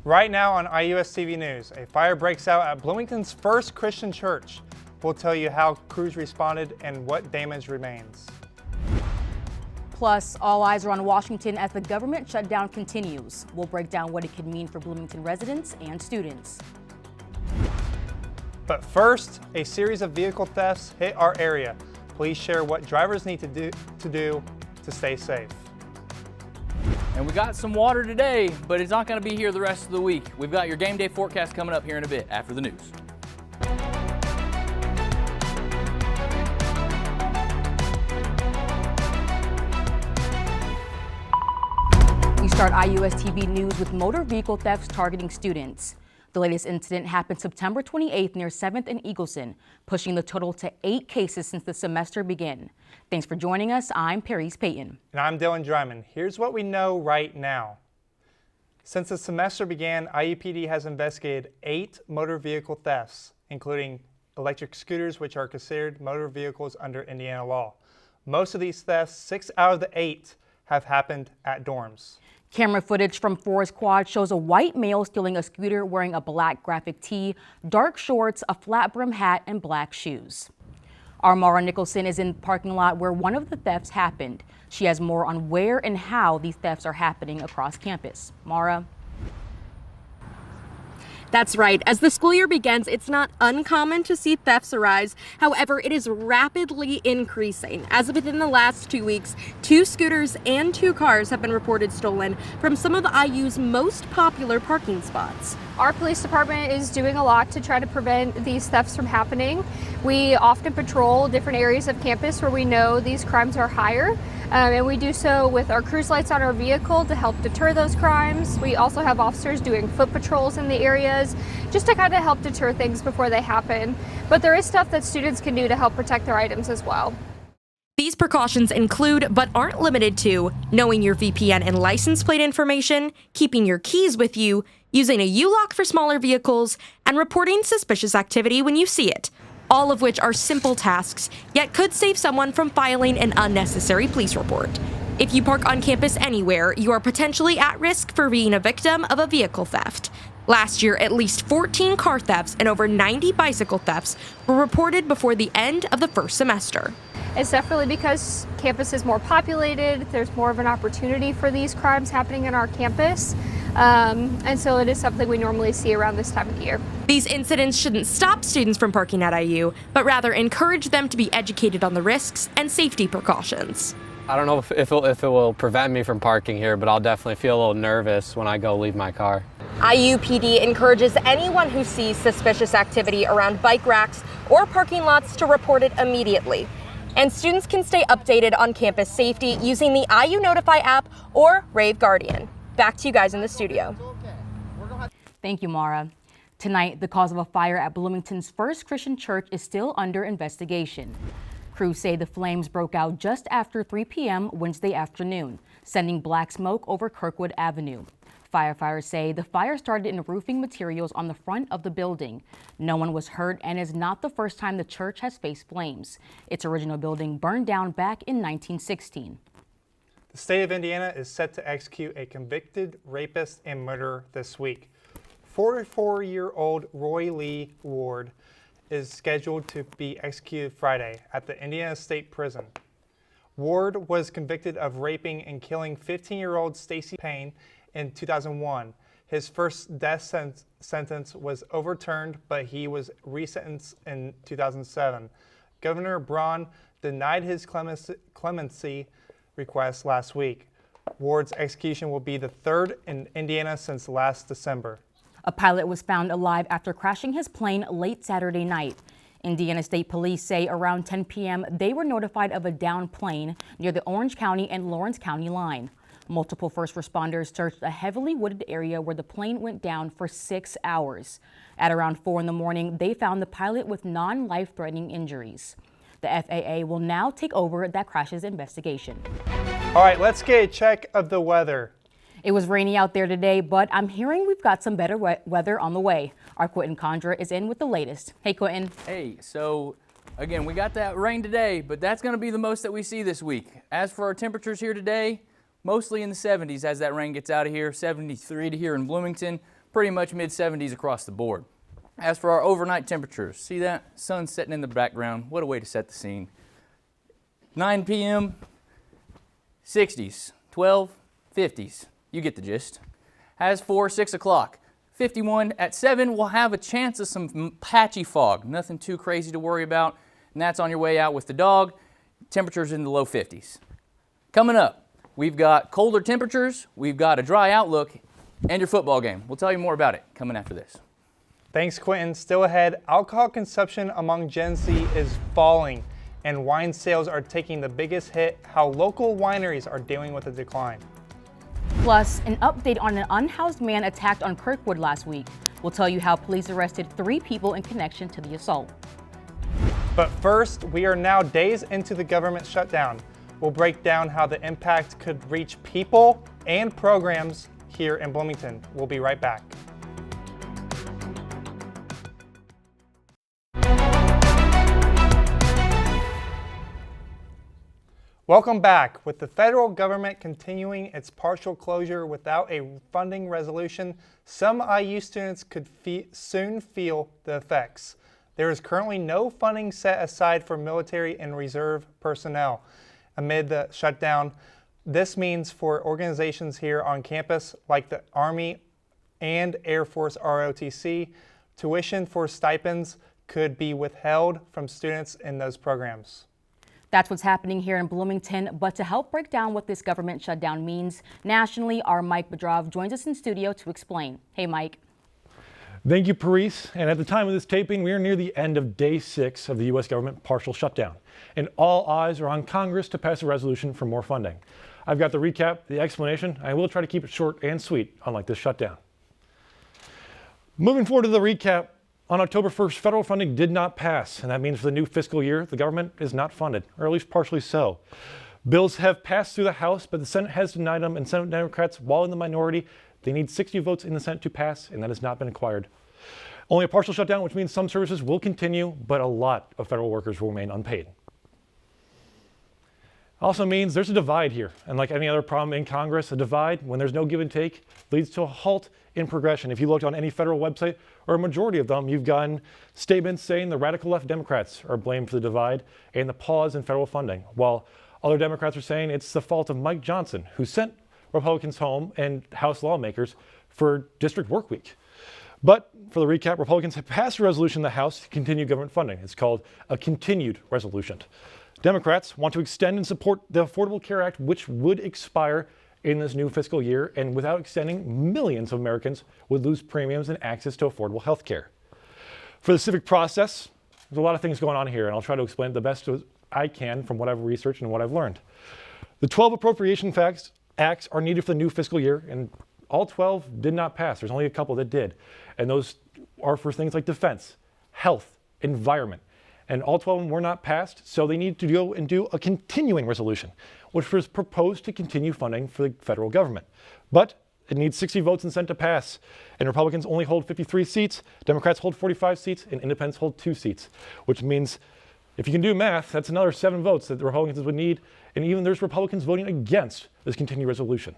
Right now on IUSTV News, a fire breaks out at Bloomington's First Christian Church. We'll tell you how crews responded and what damage remains. Plus, all eyes are on Washington as the government shutdown continues. We'll break down what it could mean for Bloomington residents and students. But first, a series of vehicle thefts hit our area. Please share what drivers need to do to stay safe. And we got some water today, but it's not going to be here the rest of the week. We've got your game day forecast coming up here in a bit after the news. We start IUSTV News with motor vehicle thefts targeting students. The latest incident happened September 28th near 7th and Eagleson, pushing the total to 8 cases since the semester began. Thanks for joining us. I'm Paris Payton. And I'm Dylan Dryman. Here's what we know right now. Since the semester began, IUPD has investigated 8 motor vehicle thefts, including electric scooters, which are considered motor vehicles under Indiana law. Most of these thefts, 6 out of the 8, have happened at dorms. Camera footage from Forest Quad shows a white male stealing a scooter wearing a black graphic tee, dark shorts, a flat brim hat, and black shoes. Our Mara Nicholson is in the parking lot where one of the thefts happened. She has more on where and how these thefts are happening across campus. Mara. That's right. As the school year begins, it's not uncommon to see thefts arise. However, it is rapidly increasing. As of within the last 2 weeks, 2 scooters and 2 cars have been reported stolen from some of the IU's most popular parking spots. Our police department is doing a lot to try to prevent these thefts from happening. We often patrol different areas of campus where we know these crimes are higher. And we do so with our cruise lights on our vehicle to help deter those crimes. We also have officers doing foot patrols in the areas just to kind of help deter things before they happen. But there is stuff that students can do to help protect their items as well. These precautions include, but aren't limited to, knowing your VPN and license plate information, keeping your keys with you, using a U-lock for smaller vehicles, and reporting suspicious activity when you see it. All of which are simple tasks, yet could save someone from filing an unnecessary police report. If you park on campus anywhere, you are potentially at risk for being a victim of a vehicle theft. Last year, at least 14 car thefts and over 90 bicycle thefts were reported before the end of the first semester. It's definitely because campus is more populated, there's more of an opportunity for these crimes happening in our campus. And so it is something we normally see around this time of the year. These incidents shouldn't stop students from parking at IU, but rather encourage them to be educated on the risks and safety precautions. I don't know if it will prevent me from parking here, but I'll definitely feel a little nervous when I go leave my car. IUPD encourages anyone who sees suspicious activity around bike racks or parking lots to report it immediately. And students can stay updated on campus safety using the IU Notify app or Rave Guardian. Back to you guys in the studio. Thank you, Mara. Tonight, the cause of a fire at Bloomington's First Christian Church is still under investigation. Crews say the flames broke out just after 3 p.m. Wednesday afternoon, sending black smoke over Kirkwood Avenue. Firefighters say the fire started in roofing materials on the front of the building. No one was hurt and is not the first time the church has faced flames. Its original building burned down back in 1916. The state of Indiana is set to execute a convicted rapist and murderer this week. 44-year-old Roy Lee Ward is scheduled to be executed Friday at the Indiana State Prison. Ward was convicted of raping and killing 15-year-old Stacy Payne in 2001. His first death sentence was overturned, but he was resentenced in 2007. Governor Braun denied his clemency request last week. Ward's execution will be the 3rd in Indiana since last December. A pilot was found alive after crashing his plane late Saturday night. Indiana State Police say around 10 p.m. they were notified of a downed plane near the Orange County and Lawrence County line. Multiple first responders searched a heavily wooded area where the plane went down for 6 hours. At around 4 in the morning, they found the pilot with non-life-threatening injuries. The FAA will now take over that crash's investigation. All right, let's get a check of the weather. It was rainy out there today, but I'm hearing we've got some better weather on the way. Our Quentin Condra is in with the latest. Hey, Quentin. Hey, so again, we got that rain today, but that's going to be the most that we see this week. As for our temperatures here today, mostly in the 70s as that rain gets out of here. 73 to here in Bloomington, pretty much mid-70s across the board. As for our overnight temperatures, see that? Sun setting in the background. What a way to set the scene. 9 p.m., 60s, 12, 50s. You get the gist. As for 6 o'clock, 51 at 7, we'll have a chance of some patchy fog. Nothing too crazy to worry about. And that's on your way out with the dog. Temperatures in the low 50s. Coming up, we've got colder temperatures, we've got a dry outlook, and your football game. We'll tell you more about it coming after this. Thanks, Quentin. Still ahead, alcohol consumption among Gen Z is falling, and wine sales are taking the biggest hit, how local wineries are dealing with the decline. Plus, an update on an unhoused man attacked on Kirkwood last week. We'll tell you how police arrested 3 people in connection to the assault. But first, we are now days into the government shutdown. We'll break down how the impact could reach people and programs here in Bloomington. We'll be right back. Welcome back. With the federal government continuing its partial closure without a funding resolution, some IU students could soon feel the effects. There is currently no funding set aside for military and reserve personnel. Amid the shutdown, this means for organizations here on campus like the Army and Air Force ROTC, tuition for stipends could be withheld from students in those programs. That's what's happening here in Bloomington, but to help break down what this government shutdown means nationally, our Mike Bedrov joins us in studio to explain. Hey, Mike. Thank you, Paris. And at the time of this taping, we are near the end of day 6 of the U.S. government partial shutdown. And all eyes are on Congress to pass a resolution for more funding. I've got the recap, the explanation. I will try to keep it short and sweet, unlike this shutdown. Moving forward to the recap, on October 1st, federal funding did not pass, and that means for the new fiscal year, the government is not funded, or at least partially so. Bills have passed through the House, but the Senate has denied them, and Senate Democrats, while in the minority, they need 60 votes in the Senate to pass, and that has not been acquired. Only a partial shutdown, which means some services will continue, but a lot of federal workers will remain unpaid. Also means there's a divide here, and like any other problem in Congress, a divide, when there's no give and take, leads to a halt in progression. If you looked on any federal website, or a majority of them, you've gotten statements saying the radical left Democrats are blamed for the divide and the pause in federal funding, while other Democrats are saying it's the fault of Mike Johnson, who sent Republicans home and House lawmakers for district work week. But for the recap, Republicans have passed a resolution in the House to continue government funding. It's called a continued resolution. Democrats want to extend and support the Affordable Care Act, which would expire in this new fiscal year, and without extending, millions of Americans would lose premiums and access to affordable health care. For the civic process, there's a lot of things going on here, and I'll try to explain it the best I can from what I've researched and what I've learned. The 12 appropriation acts are needed for the new fiscal year, and all 12 did not pass. There's only a couple that did, and those are for things like defense, health, environment. And all 12 of them were not passed, so they need to go and do a continuing resolution, which was proposed to continue funding for the federal government. But it needs 60 votes in the Senate to pass, and Republicans only hold 53 seats, Democrats hold 45 seats, and Independents hold 2 seats, which means if you can do math, that's another 7 votes that the Republicans would need, and even there's Republicans voting against this continued resolution.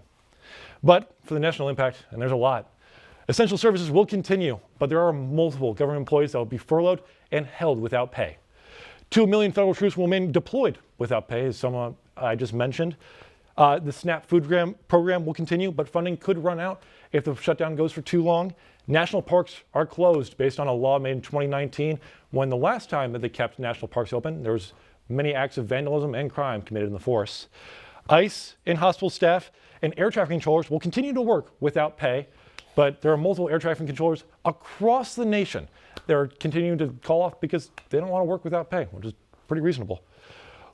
But for the national impact, and there's a lot, essential services will continue, but there are multiple government employees that will be furloughed and held without pay. 2 million federal troops will remain deployed without pay, as someone I just mentioned. The SNAP food program will continue, but funding could run out if the shutdown goes for too long. National parks are closed based on a law made in 2019, when the last time that they kept national parks open, there was many acts of vandalism and crime committed in the forest. ICE and hospital staff and air traffic controllers will continue to work without pay, but there are multiple air traffic controllers across the nation that are continuing to call off because they don't want to work without pay, which is pretty reasonable.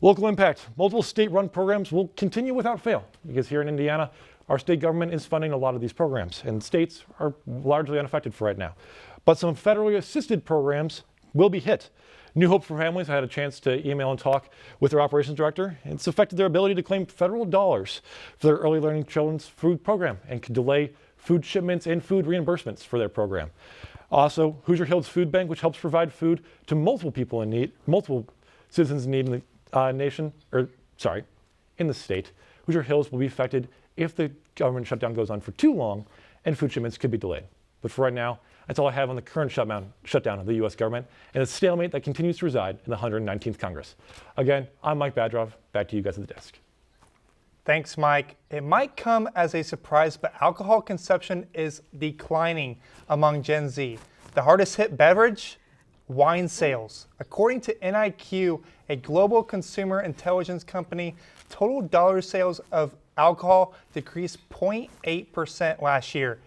Local impact. Multiple state-run programs will continue without fail because here in Indiana, our state government is funding a lot of these programs, and states are largely unaffected for right now. But some federally assisted programs will be hit. New Hope for Families, I had a chance to email and talk with their operations director, and it's affected their ability to claim federal dollars for their early learning children's food program and could delay food shipments and food reimbursements for their program. Also, Hoosier Hills Food Bank, which helps provide food to multiple people in need, multiple citizens in need in the in the state. Hoosier Hills will be affected if the government shutdown goes on for too long and food shipments could be delayed. But for right now, that's all I have on the current shutdown of the U.S. government and the stalemate that continues to reside in the 119th Congress. Again, I'm Mike Badrov. Back to you guys at the desk. Thanks, Mike. It might come as a surprise, but alcohol consumption is declining among Gen Z. The hardest hit beverage? Wine sales. According to NIQ, a global consumer intelligence company, total dollar sales of alcohol decreased 0.8% last year.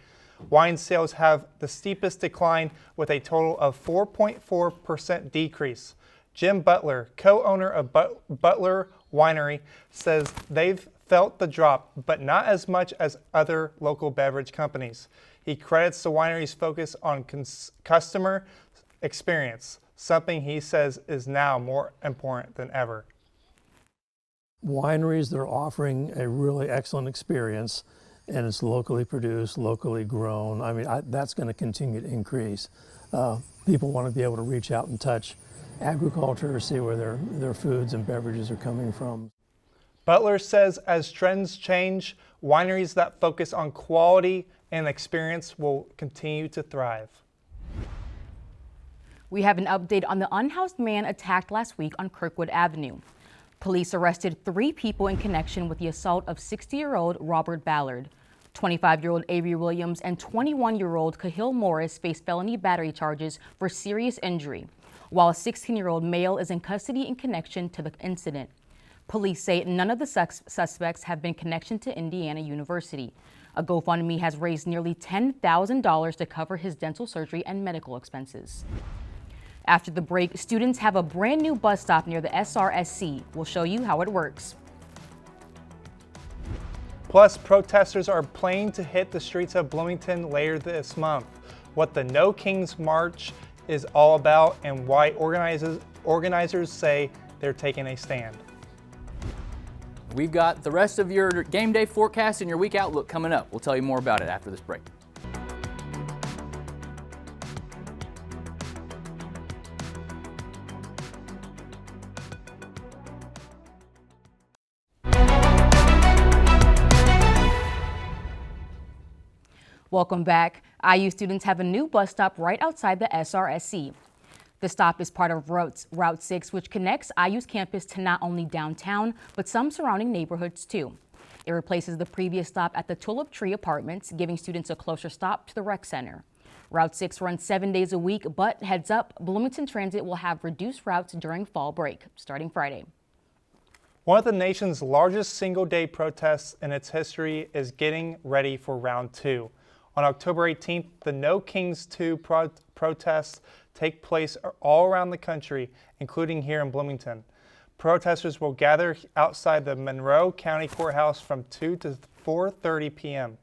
Wine sales have the steepest decline with a total of 4.4% decrease. Jim Butler, co-owner of Butler Winery, says they've felt the drop, but not as much as other local beverage companies. He credits the winery's focus on customer experience, something he says is now more important than ever. Wineries, they're offering a really excellent experience, and it's locally produced, locally grown. I mean, that's going to continue to increase. People want to be able to reach out and touch agriculture, see where their foods and beverages are coming from. Butler says as trends change, wineries that focus on quality and experience will continue to thrive. We have an update on the unhoused man attacked last week on Kirkwood Avenue. Police arrested 3 people in connection with the assault of 60-year-old Robert Ballard. 25-year-old Avery Williams and 21-year-old Cahill Morris face felony battery charges for serious injury, while a 16-year-old male is in custody in connection to the incident. Police say none of the suspects have been connected to Indiana University. A GoFundMe has raised nearly $10,000 to cover his dental surgery and medical expenses. After the break, students have a brand new bus stop near the SRSC. We'll show you how it works. Plus, protesters are planning to hit the streets of Bloomington later this month. What the No Kings March is all about and why organizers say they're taking a stand. We've got the rest of your game day forecast and your week outlook coming up. We'll tell you more about it after this break. Welcome back. IU students have a new bus stop right outside the SRSC. The stop is part of Route 6, which connects IU's campus to not only downtown, but some surrounding neighborhoods too. It replaces the previous stop at the Tulip Tree Apartments, giving students a closer stop to the rec center. Route 6 runs 7 days a week, but heads up, Bloomington Transit will have reduced routes during fall break, starting Friday. One of the nation's largest single-day protests in its history is getting ready for round 2. On October 18th, the No Kings 2 protests take place all around the country, including here in Bloomington. Protesters will gather outside the Monroe County Courthouse from 2 to 4:30 p.m.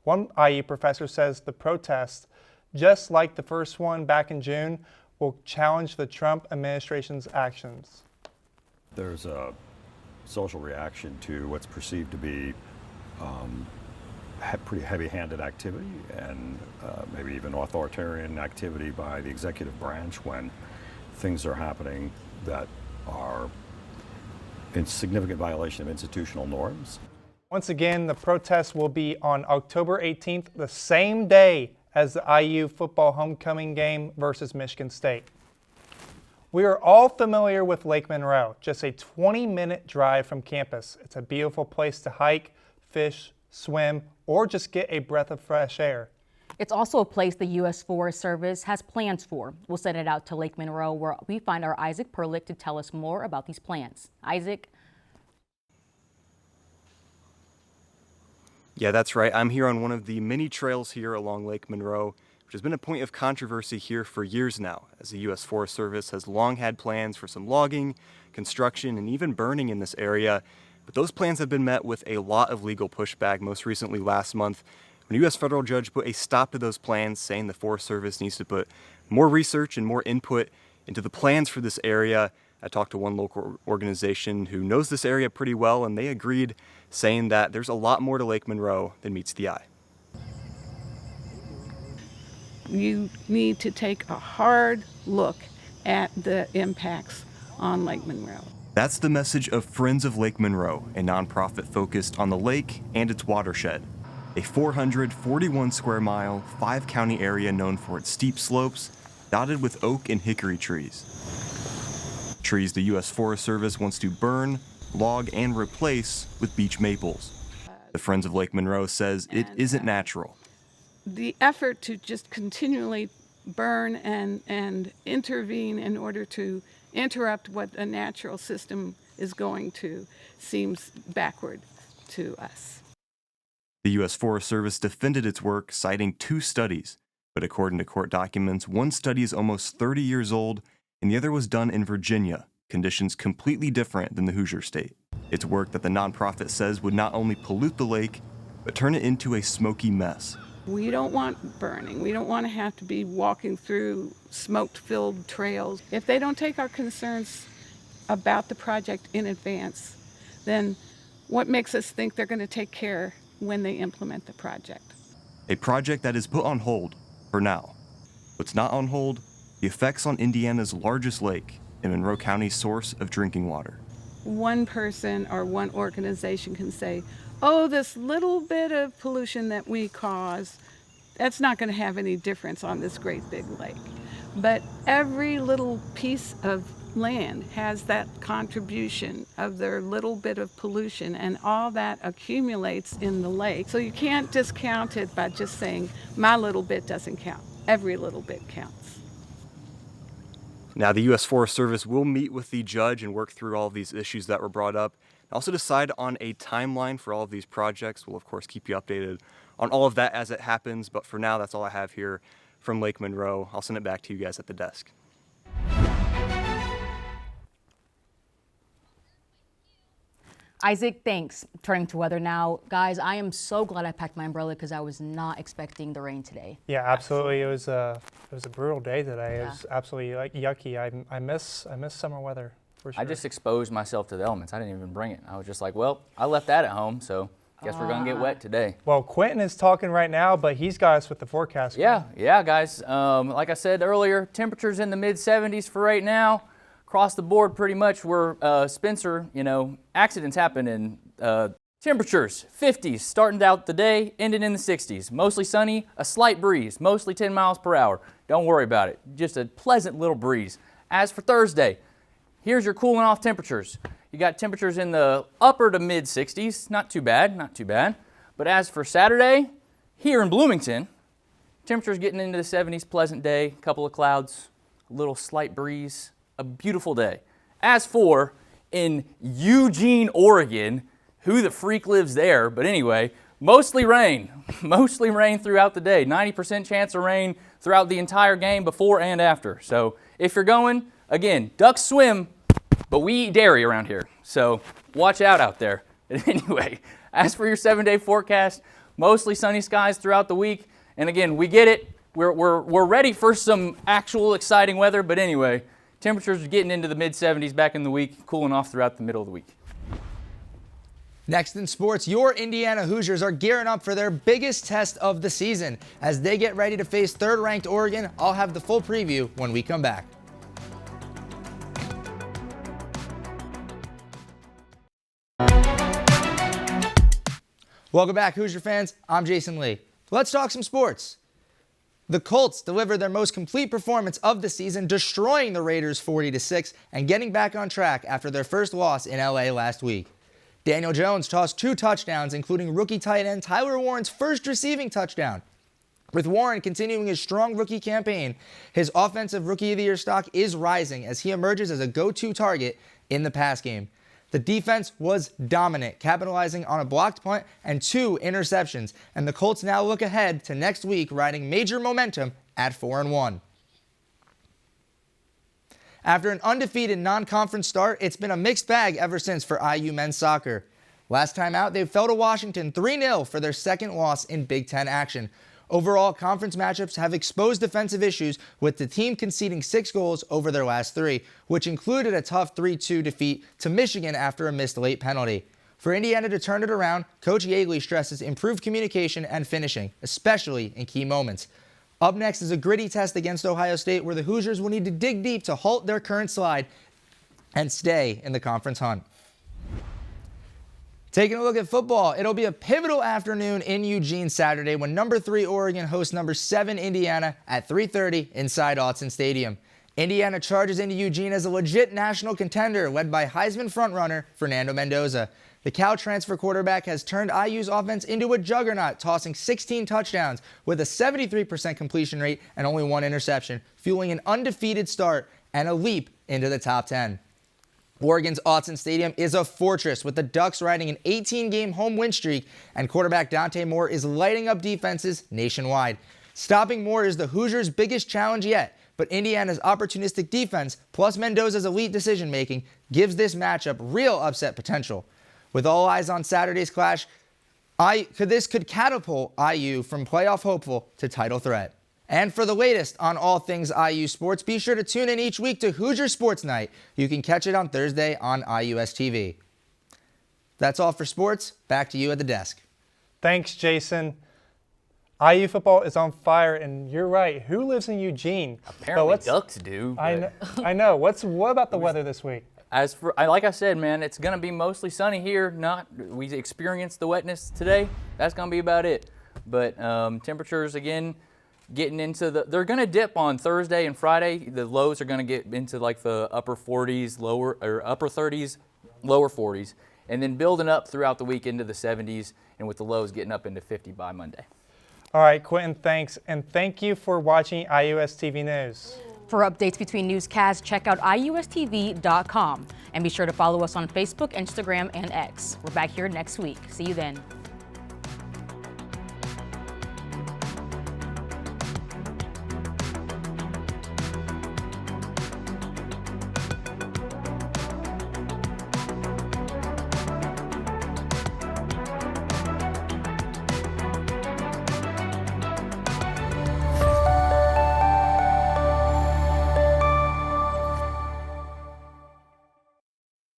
One IU professor says the protest, just like the first one back in June, will challenge the Trump administration's actions. There's a social reaction to what's perceived to be pretty heavy-handed activity and maybe even authoritarian activity by the executive branch when things are happening that are in significant violation of institutional norms. Once again, the protest will be on October 18th, the same day as the IU football homecoming game versus Michigan State. We are all familiar with Lake Monroe, just a 20-minute drive from campus. It's a beautiful place to hike, fish, swim, or just get a breath of fresh air. It's also a place the U.S. Forest Service has plans for. We'll send it out to Lake Monroe, where we find our Isaac Perlick to tell us more about these plans. Isaac? Yeah, that's right. I'm here on one of the many trails here along Lake Monroe, which has been a point of controversy here for years now, as the U.S. Forest Service has long had plans for some logging, construction, and even burning in this area. But those plans have been met with a lot of legal pushback, most recently last month, when a U.S. federal judge put a stop to those plans, saying the Forest Service needs to put more research and more input into the plans for this area. I talked to one local organization who knows this area pretty well, and they agreed, saying that there's a lot more to Lake Monroe than meets the eye. You need to take a hard look at the impacts on Lake Monroe. That's the message of Friends of Lake Monroe, a nonprofit focused on the lake and its watershed. a 441 square mile, 5-county area known for its steep slopes, dotted with oak and hickory trees. Trees the U.S. Forest Service wants to burn, log, and replace with beech maples. The Friends of Lake Monroe says it isn't natural. The effort to just continually burn and intervene in order to interrupt what a natural system is going to seems backward to us. The U.S. Forest Service defended its work, citing 2 studies. But according to court documents, one study is almost 30 years old, and the other was done in Virginia, conditions completely different than the Hoosier State. It's work that the nonprofit says would not only pollute the lake, but turn it into a smoky mess. We don't want burning. We don't want to have to be walking through smoke-filled trails. If they don't take our concerns about the project in advance, then what makes us think they're going to take care when they implement the project? A project that is put on hold for now. What's not on hold, the effects on Indiana's largest lake and Monroe County's source of drinking water. One person or one organization can say, oh, this little bit of pollution that we cause, that's not going to have any difference on this great big lake. But every little piece of land has that contribution of their little bit of pollution, and all that accumulates in the lake. So you can't discount it by just saying, my little bit doesn't count. Every little bit counts. Now, the U.S. Forest Service will meet with the judge and work through all of these issues that were brought up. Also decide on a timeline for all of these projects. We'll, of course, keep you updated on all of that as it happens. But for now, that's all I have here from Lake Monroe. I'll send it back to you guys at the desk. Isaac, thanks. Turning to weather now. Guys, I am so glad I packed my umbrella because I was not expecting the rain today. Yeah, absolutely. It was a brutal day today. Yeah. It was absolutely yucky. I miss summer weather for sure. I just exposed myself to the elements. I didn't even bring it. I was just like, well, I left that at home, so guess we're going to get wet today. Well, Quentin is talking right now, but he's got us with the forecast. Yeah, guys. Like I said earlier, temperatures in the mid-70s for right now. Across the board, pretty much, where Spencer, accidents happen in temperatures, 50s, starting out the day, ending in the 60s. Mostly sunny, a slight breeze, mostly 10 miles per hour. Don't worry about it. Just a pleasant little breeze. As for Thursday, here's your cooling off temperatures. You got temperatures in the upper to mid 60s. Not too bad, not too bad. But as for Saturday, here in Bloomington, temperatures getting into the 70s, pleasant day, couple of clouds, a little slight breeze. A beautiful day. As for in Eugene, Oregon, who the freak lives there? But anyway, mostly rain. Mostly rain throughout the day. 90% chance of rain throughout the entire game before and after. So if you're going, again, ducks swim, but we eat dairy around here. So watch out there. Anyway, as for your 7-day forecast, mostly sunny skies throughout the week. And again, we get it. We're ready for some actual exciting weather. But anyway, temperatures are getting into the mid-70s back in the week, cooling off throughout the middle of the week. Next in sports, your Indiana Hoosiers are gearing up for their biggest test of the season. As they get ready to face third-ranked Oregon, I'll have the full preview when we come back. Welcome back, Hoosier fans. I'm Jason Lee. Let's talk some sports. The Colts delivered their most complete performance of the season, destroying the Raiders 40-6 and getting back on track after their first loss in LA last week. Daniel Jones tossed 2 touchdowns, including rookie tight end Tyler Warren's first receiving touchdown. With Warren continuing his strong rookie campaign, his offensive Rookie of the Year stock is rising as he emerges as a go-to target in the pass game. The defense was dominant, capitalizing on a blocked punt and 2 interceptions, and the Colts now look ahead to next week riding major momentum at 4-1. After an undefeated non-conference start, it's been a mixed bag ever since for IU men's soccer. Last time out, they fell to Washington 3-0 for their second loss in Big Ten action. Overall, conference matchups have exposed defensive issues, with the team conceding 6 goals over their last 3, which included a tough 3-2 defeat to Michigan after a missed late penalty. For Indiana to turn it around, Coach Yeagley stresses improved communication and finishing, especially in key moments. Up next is a gritty test against Ohio State, where the Hoosiers will need to dig deep to halt their current slide and stay in the conference hunt. Taking a look at football, it'll be a pivotal afternoon in Eugene Saturday when number 3 Oregon hosts number 7 Indiana at 3:30 inside Autzen Stadium. Indiana charges into Eugene as a legit national contender led by Heisman frontrunner Fernando Mendoza. The Cal transfer quarterback has turned IU's offense into a juggernaut, tossing 16 touchdowns with a 73% completion rate and only 1 interception, fueling an undefeated start and a leap into the top 10. Oregon's Autzen Stadium is a fortress, with the Ducks riding an 18-game home win streak, and quarterback Dante Moore is lighting up defenses nationwide. Stopping Moore is the Hoosiers' biggest challenge yet, but Indiana's opportunistic defense plus Mendoza's elite decision-making gives this matchup real upset potential. With all eyes on Saturday's clash, this could catapult IU from playoff hopeful to title threat. And for the latest on all things IU sports, be sure to tune in each week to Hoosier Sports Night. You can catch it on Thursday on IUSTV. That's all for sports. Back to you at the desk. Thanks, Jason. IU football is on fire, and you're right. Who lives in Eugene? Apparently Ducks do. I know. What about the weather this week? As for, like I said, man, it's going to be mostly sunny here. We experienced the wetness today. That's going to be about it. But temperatures, again, getting into they're going to dip on Thursday and Friday. The lows are going to get into like the upper 40s, upper 30s, lower 40s, and then building up throughout the week into the 70s, and with the lows getting up into 50 by Monday. All right, Quentin, thanks. And thank you for watching IUSTV News. For updates between newscasts, check out IUSTV.com. And be sure to follow us on Facebook, Instagram, and X. We're back here next week. See you then.